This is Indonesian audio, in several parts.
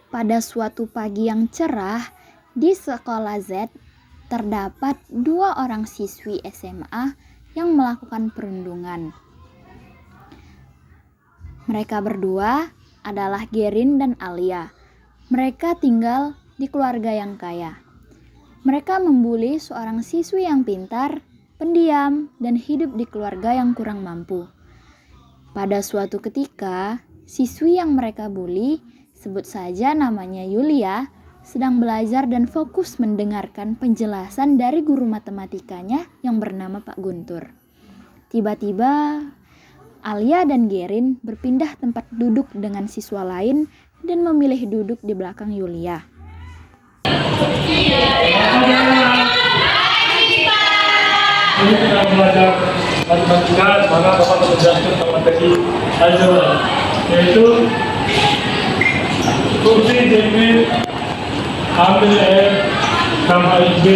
Pada suatu pagi yang cerah, di sekolah Z terdapat 2 orang siswi SMA yang melakukan perundungan. Mereka berdua adalah Gerin dan Alia. Mereka tinggal di keluarga yang kaya. Mereka membuli seorang siswi yang pintar, pendiam, dan hidup di keluarga yang kurang mampu. Pada suatu ketika, siswi yang mereka bully, sebut saja namanya Yulia, sedang belajar dan fokus mendengarkan penjelasan dari guru matematikanya yang bernama Pak Guntur. Tiba-tiba, Alia dan Gerin berpindah tempat duduk dengan siswa lain dan memilih duduk di belakang Yulia. Ini kita belajar matematika, maka Bapak menjelaskan tentang materi algebra, yaitu fungsi definit ambil F tambah B,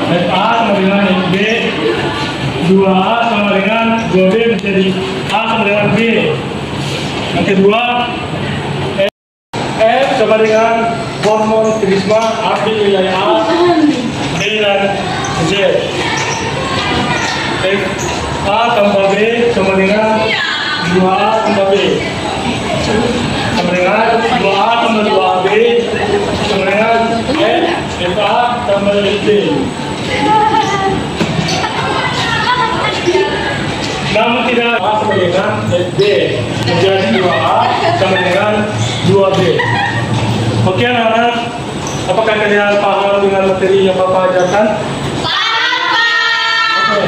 FA sama dengan FB, 2A sama dengan 2B menjadi A sama dengan B. Yang kedua, F sama dengan hormon krisma ambil wilayah A, B dan Z. F A tambah B sama dengan 2A tambah B sama dengan 2A tambah 2AB sama dengan F A tambah FB. Namun tidak A sama dengan FB menjadi 2A sama dengan 2B. Oke anak-anak, apakah kalian paham dengan materi yang Bapak ajarkan? Oke,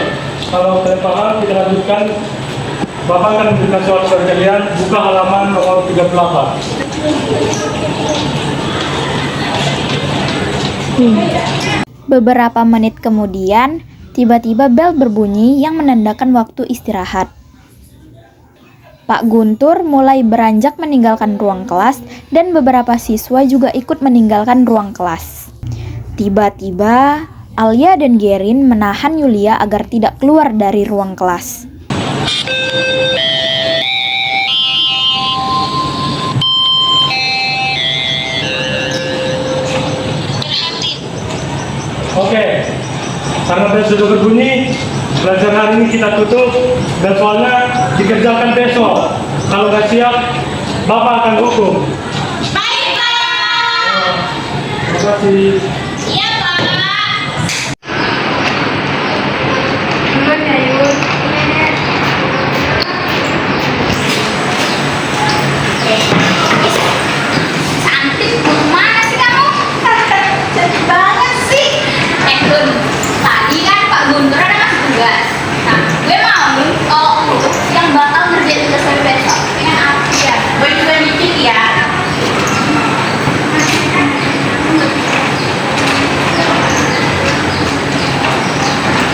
kalau kalian paham kita lanjutkan. Bapak akan memberikan soal kepada kalian. Buka halaman nomor 38. Beberapa menit kemudian, tiba-tiba bel berbunyi yang menandakan waktu istirahat. Pak Guntur mulai beranjak meninggalkan ruang kelas dan beberapa siswa juga ikut meninggalkan ruang kelas. Tiba-tiba, Alia dan Gerin menahan Yulia agar tidak keluar dari ruang kelas. Oke, karena bel sudah berbunyi, pelajaran hari ini kita tutup dan soalnya dikerjakan besok. Kalau nggak siap, Bapak akan hukum. Baik, Pak. Terima kasih. Iya, Pak. Cantik, mana sih kamu? Cantik banget sih. Gun, tadi kan Pak Guntur ada ngasih tugas. Nah, gue mau nih kalau untuk yang bakal ngerjain tugas gue besok. Dengan apa ya? Gue juga dikit ya.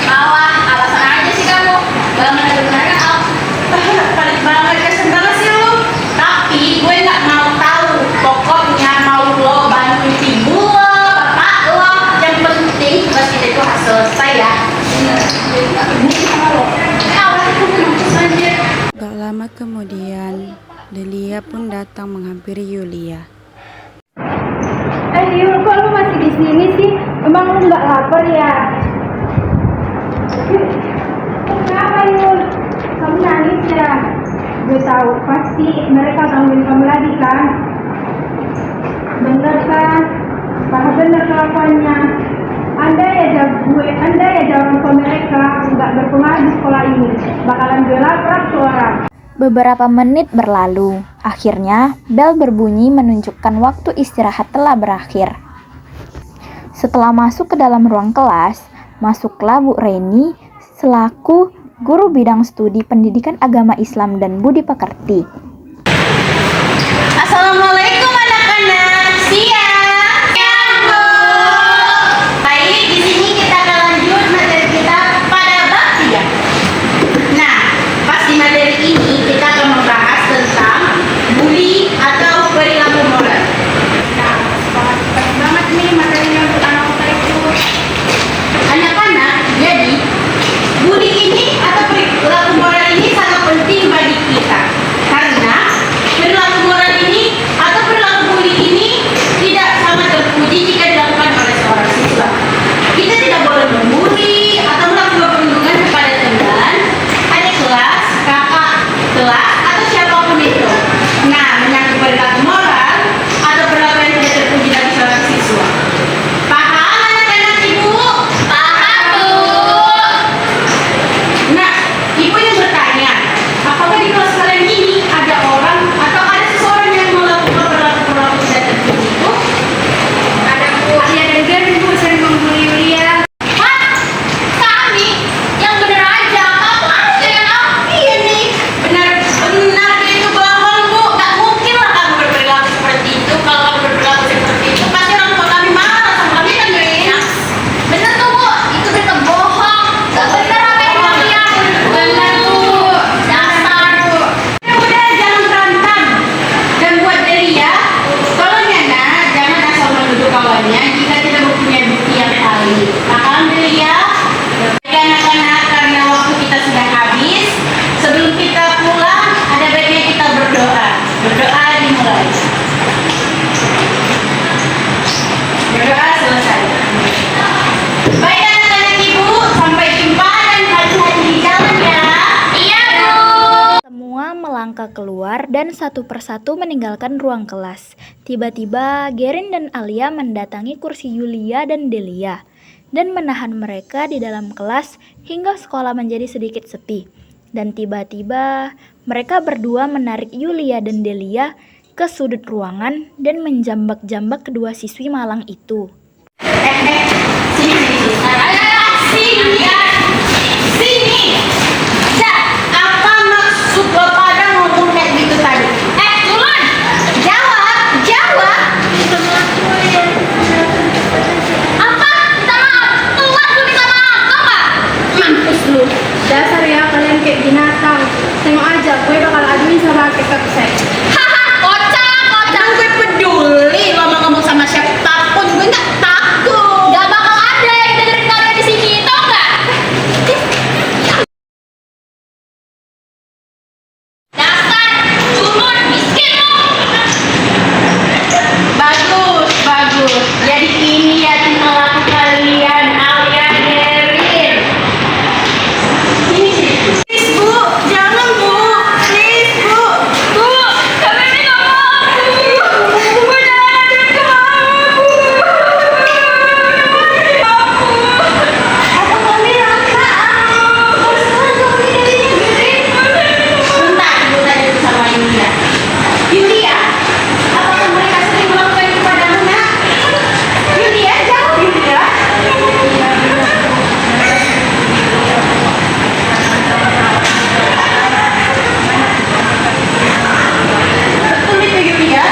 Alah, alasan aja sih kamu. Gak benar-benar kan, paling banget kesen banget sih lu. Tapi gue nggak mau tahu. Pokoknya mau lo bantuin ibu lo, bapak lo. Yang penting tugas kita itu harus selesai ya. Gak lama kemudian, Delia pun datang menghampiri Yulia. Yul, kok lu masih di sini sih? Emang lu nggak lapar ya? Kenapa Yul? Kamu nangis ya? Gue tahu, pasti mereka gangguin kamu lagi kan? Bener kan? Bah bener kelakuannya. Andai aja orang tua mereka nggak berpengaruh di sekolah ini, bakalan gue labrak tuh orang. Beberapa menit berlalu. Akhirnya, bel berbunyi menunjukkan waktu istirahat telah berakhir. Setelah masuk ke dalam ruang kelas, masuklah Bu Reni selaku guru bidang studi pendidikan agama Islam dan budi pekerti. Assalamualaikum anak-anak. Siang. Siang, Bu. Baik, di sini kita akan lanjut materi kita pada bab 3. Nah, pas di materi ini kita akan membahas tentang bully atau perilaku moral. Nah, pas banget nih materi yang pertama kita itu. Anak-anak, jadi bully ini atau perilaku moral ini sangat penting bagi kita karena keluar dan satu persatu meninggalkan ruang kelas. Tiba-tiba, Gerin dan Alia mendatangi kursi Yulia dan Delia dan menahan mereka di dalam kelas hingga sekolah menjadi sedikit sepi. Dan tiba-tiba, mereka berdua menarik Yulia dan Delia ke sudut ruangan dan menjambak-jambak kedua siswi malang itu. Sini. Apa maksud lo pada ngomong kayak gitu tadi? Tulan, jawab. Apa? Minta maaf. Tulan tuh minta maaf, tau gak? Mampus lu. Dasar ya kalian kayak binatang. Tengok aja, gue bakal aduin sama kakak saya. Haha, kocak. Gue peduli lo mau ngomong sama siapapun, gue nggak takut. Gak bakal ada yang dengerin kalian di sini, tau gak? Dasar culun miskin lo. Bagus. Jadi ini ya tinggal laku kalian, Alia, Gerin. Sini. Please bu, jangan bu. Please bu. Bu, kami ini gak mau. Bu, jangan ada ke aku. Aku mau bilang ke aku. Bentar, gue tanya sama Yulia. Yulia, apakah mereka sering melakukan itu padamu, nak? Yulia, jawab Yulia. Betul itu Yulia.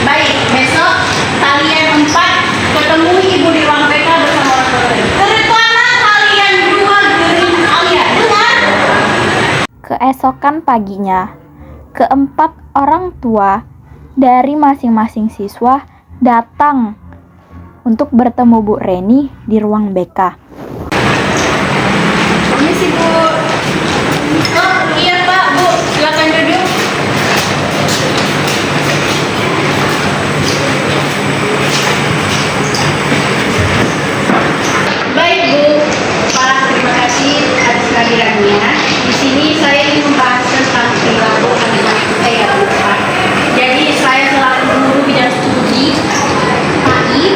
Baik, besok kalian 4 ketemu ibu di ruang PK bersama orang tua. Terutama kalian 2 Gerin Alia, dengar? Keesokan paginya, keempat orang tua dari masing-masing siswa datang untuk bertemu Bu Reni di ruang BK. Permisi Bu. Oh iya Pak, Bu, silakan duduk. Baik Bu, terima kasih atas kehadirannya. Di sini saya ingin membahas tentang perilaku anak-anak saya Bu. Jadi saya selaku guru bidang studi AI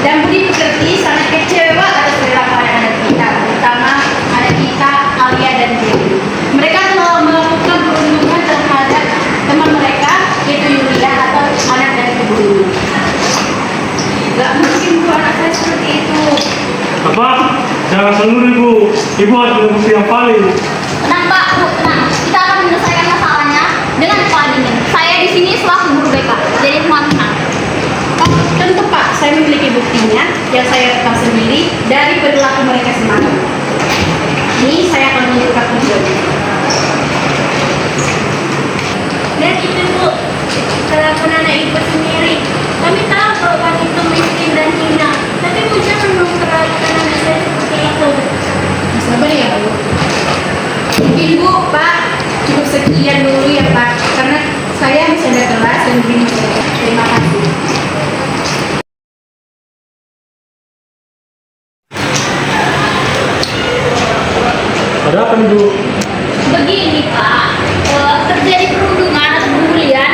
dan budi pekerti sangat kecewa atas perilaku anak-anak kita, terutama anak kita Alia dan Dewi. Mereka telah melakukan perundungan terhadap teman mereka, yaitu Yulia atau anak dari ibu ini. Gak mungkin Bu, anak saya seperti itu. Apa? Jangan seluruh ibu. Ibu harus punya bukti yang valid. Tenang Pak, Bu, tenang. Kita akan menyelesaikan masalahnya dengan kepala dingin. Saya di sini selaku guru BK, jadi mohon tenang. Oh, tentu Pak, saya memiliki buktinya yang saya rekam sendiri dari perilaku mereka semalam. Ini saya akan menunjukkan videonya. Dan itu Bu, kelakuan anak ibu sendiri. Kami tahu kalau Pak itu miskin dan hina, tapi Bu jangan memperlakukan anak saya seperti itu. Sabar ya Bu. Mungkin Bu, Pak, cukup sekian dulu ya Pak, karena saya masih ada kelas dan begini saja. Terima kasih. Ada apa nih Bu? Begini Pak, terjadi perundungan atau pembulian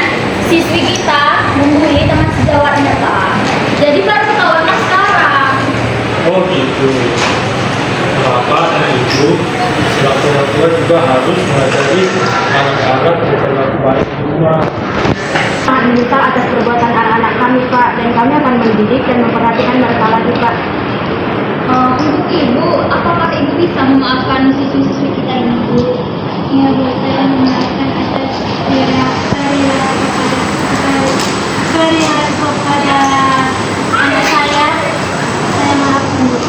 siswi kita membuli teman sejawatnya Pak. Jadi baru ketahuan sekarang. Oh gitu. Bapak dan ibu selaku orang tua juga harus mengajari anak-anak berperilaku baik di rumah. Sangat menyesal atas perbuatan anak-anak kami, Pak, dan kami akan mendidik dan memperhatikan mereka lagi, Pak. Untuk Ibu, apakah Ibu bisa memaafkan siswi-siswi kita ini Bu? Iya, Bu, saya memaafkan atas perilaku kepada anak saya. Saya maafkan, Bu.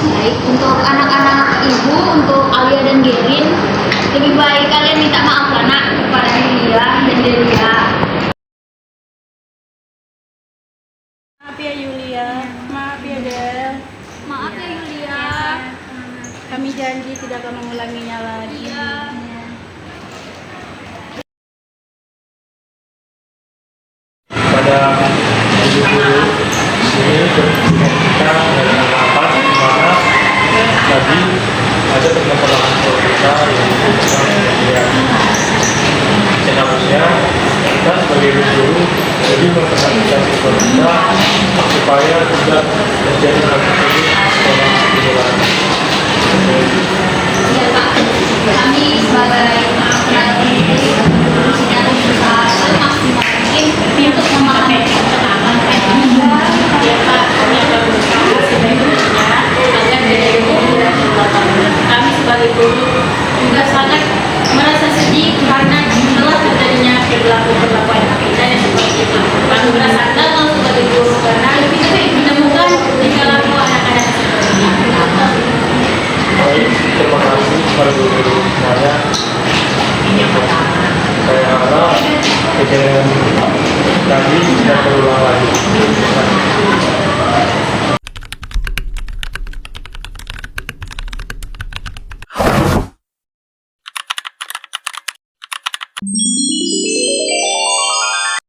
Baik, untuk anak-anak Ibu, untuk Alia dan Gerin, lebih baik kalian minta maaf lah nak kepada Yulia dan Delia. Maaf ya, Yulia. Maaf ya, Del. Maaf ya Yulia. Kami janji tidak akan mengulanginya lagi. Pada ibu-guru ini kita melakukan rapat di mana tadi ada teman-teman sebagai guru jadi memperhatikan kita supaya tidak terjadi hal tersebut sekolah diulangi. Ya Pak, kami sebagai sudah berusaha semaksimal mungkin untuk memahami keterangan ya Pak, kami akan berusaha sebaik-baiknya agar dari guru dan kami sebagai guru juga sangat merasa sedih karena setelah terjadinya perlakuan kita yang seperti itu. Kami merasa gagal sebagai guru karena kita menemukan tingkah laku anak-anak seperti ini. Baik, terima kasih kepada guru-guru semuanya. Saya harap kejadian tadi tidak terulang lagi.